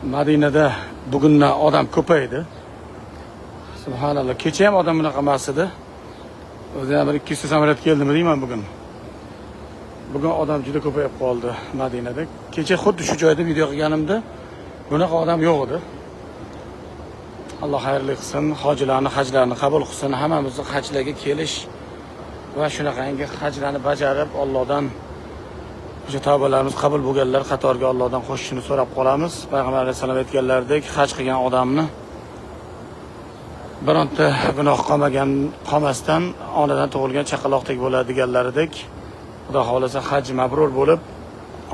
Madinada bugundan odam ko'paydi. Subhanalloh, kecha ham odam bunaqa emas edi. O'zi ham bir 200 ta samolyot keldimi deyman bugun. Bugun odam juda ko'payib qoldi Madinada. Kecha xuddi shu joyda video qilganimda bunaqa odam yo'q edi. Alloh xayrli qilsin, hojilarni hajlarini qabul qilsin, hammamizni hajlarga kelish va shunaqangi hajlarni bajarib Allohdan o'sha tavbalarimiz qabul bo'lganlar qatoriga Allohdan qo'shishini so'rab qolamiz. Payg'ambar alayhisalom aytganlaridek, haj qilgan odamni bironta gunoh qolmasdan onadan tug'ilgan chaqaloqdek bo'ladi deganlaridek, Xudo xolasa haj mabrur bo'lib,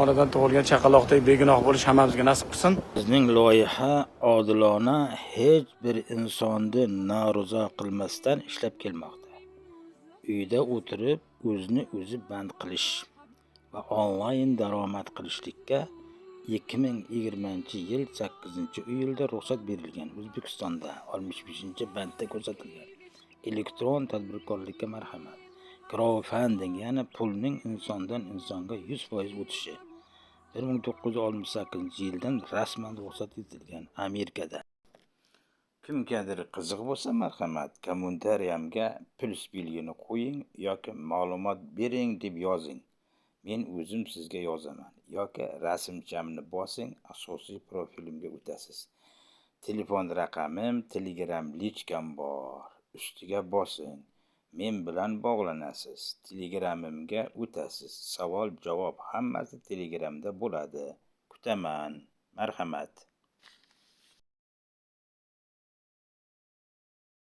onadan tug'ilgan chaqaloqdek begunoh bo'lish hammamizga nasib qilsin. Bizning loyiha odilona hech bir insonni norozi qilmasdan ishlab kelmoqda. Uyda o'tirib o'zini o'zi band qilish va onlayn daromad qilishlikka 2020-yil 8-iyulda ruxsat berilgan. O'zbekistonda 65-bandda ko'rsatilgan. Elektron tadbirkorlikka marhamat. Crowdfunding, ya'ni pulning insondan insonga 100% o'tishi 1968-yildan rasman ruxsat etilgan Amerikada. Kimgadir qiziq bo'lsa marhamat, kommentariyamga plus belgini qo'ying yoki ma'lumot bering deb yozing. Men o'zim sizga yozaman yoki rasmchamni bosing, asosiy profilimga o'tasiz. Telefon raqamim, Telegram lichkam bor. Ustiga bosing. Men bilan bog'lanasiz. Telegramimga o'tasiz. Savol, javob hammasi Telegramda bo'ladi. Kutaman. Marhamat.